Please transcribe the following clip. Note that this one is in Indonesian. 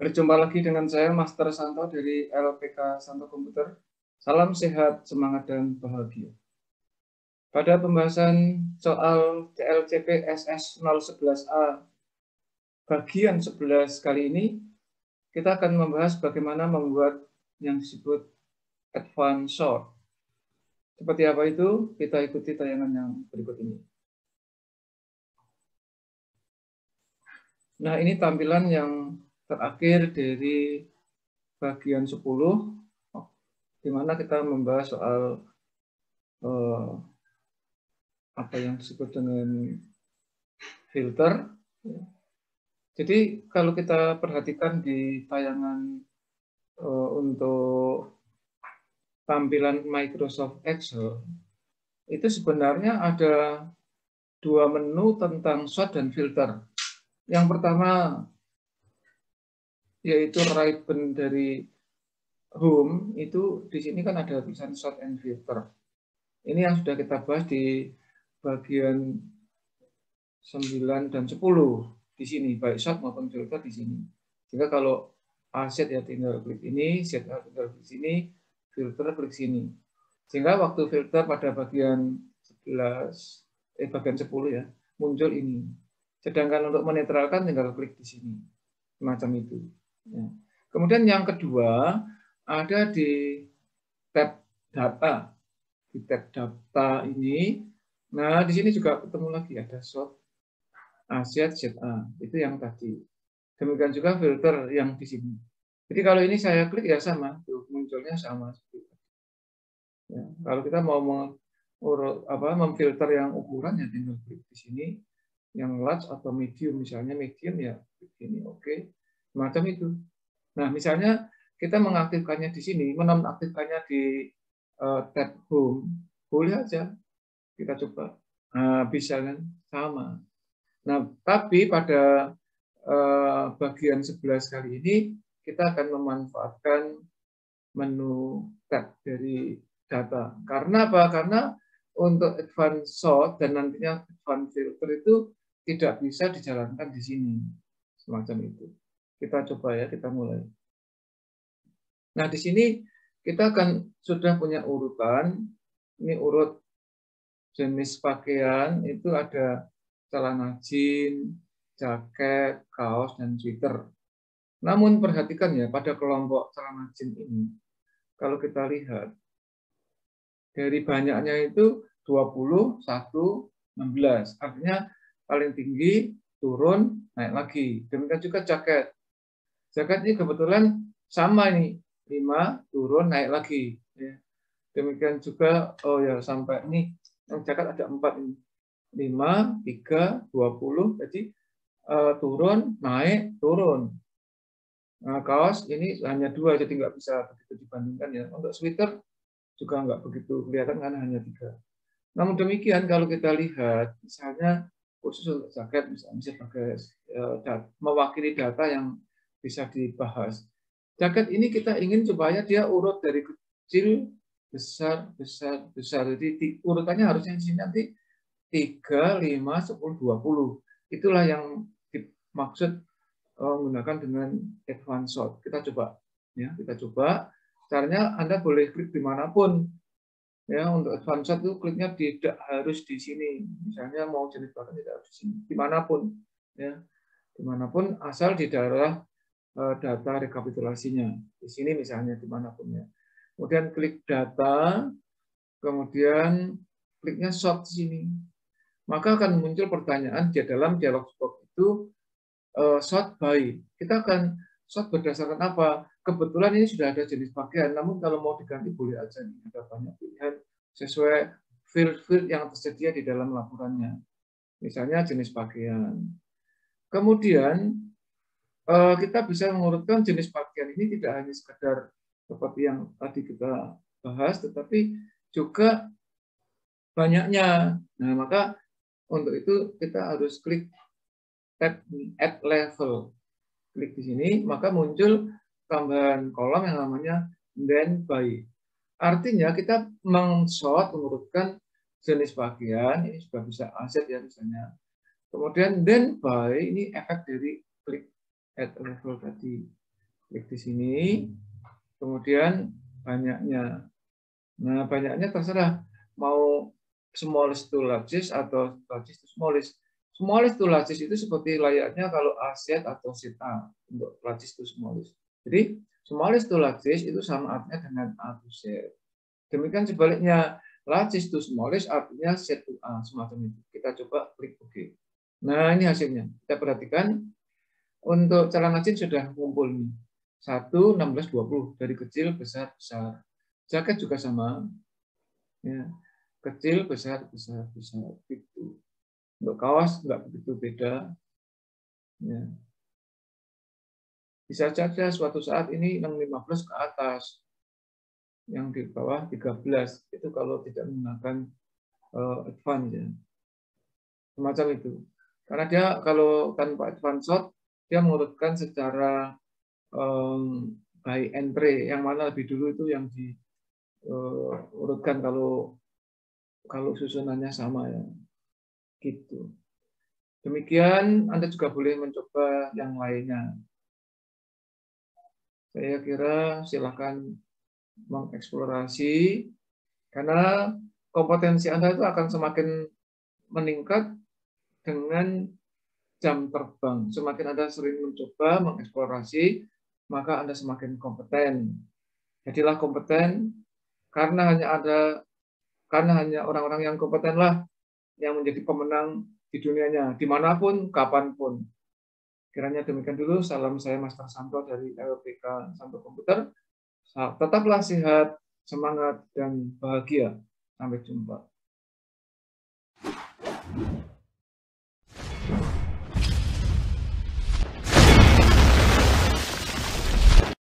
Berjumpa lagi dengan saya, Master Santo dari LPK Santo Komputer. Salam sehat, semangat, dan bahagia. Pada pembahasan soal CLCP SS 011A bagian 11 kali ini, kita akan membahas bagaimana membuat yang disebut advanced sort. Seperti apa itu? Kita ikuti tayangan yang berikut ini. Nah, ini tampilan yang terakhir dari bagian 10, di mana kita membahas soal apa yang disebut dengan filter. Jadi kalau kita perhatikan di tayangan untuk tampilan Microsoft Excel, itu sebenarnya ada dua menu tentang sort dan filter. Yang pertama yaitu right button dari home, itu di sini kan ada tulisan sort and filter. Ini yang sudah kita bahas di bagian 9 dan 10 di sini, baik sort maupun filter di sini. Jika kalau aset ya tinggal klik ini, set tinggal klik sini, filter klik sini. Sehingga waktu filter pada bagian 10 ya, muncul ini. Sedangkan untuk menetralkan tinggal klik di sini. Semacam itu. Ya. Kemudian yang kedua ada di tab data. Di tab data ini, nah di sini juga ketemu lagi ada sort aset ZA, itu yang tadi. Demikian juga filter yang di sini. Jadi kalau ini saya klik ya sama, tuh, munculnya sama. Ya, kalau kita mau memfilter yang ukuran ya tinggal klik di sini. Yang large atau medium, misalnya medium ya klik ini, oke. Semacam itu. Nah, misalnya kita mengaktifkannya di sini, menonaktifkannya di tab home, boleh aja kita coba. Nah, bisa kan sama. Nah, tapi pada bagian 11 kali ini kita akan memanfaatkan menu tab dari data. Karena apa? Karena untuk advanced sort dan nantinya advanced filter itu tidak bisa dijalankan di sini. Semacam itu. Kita coba ya, kita mulai. Nah, di sini kita akan sudah punya urutan. Ini urut jenis pakaian, itu ada celana jeans, jaket, kaos, dan sweater. Namun perhatikan ya, pada kelompok celana jeans ini, kalau kita lihat, dari banyaknya itu 20, 1, 16. Artinya paling tinggi, turun, naik lagi. Demikian juga jaket. Jaket ini kebetulan sama ini, 5, turun, naik lagi. Demikian juga, oh ya sampai ini, yang jaket ada 4 ini. 5, 3, 20, jadi turun, naik, turun. Nah, kaos ini hanya 2, jadi nggak bisa begitu dibandingkan ya. Untuk sweater juga nggak begitu kelihatan karena hanya 3. Namun demikian kalau kita lihat, misalnya khusus untuk jaket, misalnya sebagai mewakili data yang bisa dibahas. Jaket ini kita ingin supaya dia urut dari kecil, besar, besar, besar. Jadi urutannya harusnya di sini nanti 3, 5, 10, 20. Itulah yang dimaksud menggunakan dengan advanced sort. Kita coba. Ya, kita coba. Caranya Anda boleh klik dimanapun. Ya, untuk advanced sort itu kliknya tidak harus di sini. Misalnya mau jenis pakan tidak harus di sini. Dimanapun. Ya, dimanapun asal di daerah data rekapitulasinya. Di sini misalnya dimanapun ya. Kemudian klik data. Kemudian kliknya sort di sini. Maka akan muncul pertanyaan di dalam dialog box itu sort by. Kita akan sort berdasarkan apa? Kebetulan ini sudah ada jenis pakaian, namun kalau mau diganti boleh aja nih. Ada banyak pilihan sesuai field-field yang tersedia di dalam laporannya. Misalnya jenis pakaian. Kemudian kita bisa mengurutkan jenis pakaian ini tidak hanya sekedar seperti yang tadi kita bahas, tetapi juga banyaknya. Nah, maka untuk itu kita harus klik tab add level. Klik di sini, maka muncul tambahan kolom yang namanya then by. Artinya kita meng-sort, mengurutkan jenis bagian, ini sudah bisa aset ya misalnya. Kemudian then by, ini efek dari klik add level tadi. Klik di sini, kemudian banyaknya. Nah, banyaknya terserah mau smallest to largest atau largest to smallest. Smallest to largest itu seperti layaknya kalau A set atau set A untuk largest to smallest. Jadi, smallest to largest itu sama artinya dengan A to Z. Demikian sebaliknya, largest to smallest artinya set to A, semacam itu. Kita coba klik OK. Nah, ini hasilnya. Kita perhatikan, untuk celana jeans sudah ngumpul nih. 1, 16, 20. Dari kecil, besar, besar. Jaket juga sama. Ya. Kecil, besar, besar, besar. Gitu. Untuk kaos nggak begitu beda. Ya. Bisa saja suatu saat ini yang 15 ke atas, yang di bawah 13. Itu kalau tidak menggunakan advance. Ya. Semacam itu. Karena dia kalau tanpa advance shot, dia mengurutkan secara by entry, yang mana lebih dulu itu yang diurutkan kalau susunannya sama ya. Gitu. Demikian Anda juga boleh mencoba yang lainnya. Saya kira silakan mengeksplorasi karena kompetensi Anda itu akan semakin meningkat dengan jam terbang. Semakin Anda sering mencoba mengeksplorasi, maka Anda semakin kompeten. Jadilah kompeten karena hanya orang-orang yang kompetenlah yang menjadi pemenang di dunianya, dimanapun, kapanpun. Kiranya demikian dulu. Salam saya Master Santo dari LPK Santo Komputer. Tetaplah sehat, semangat, dan bahagia. Sampai jumpa.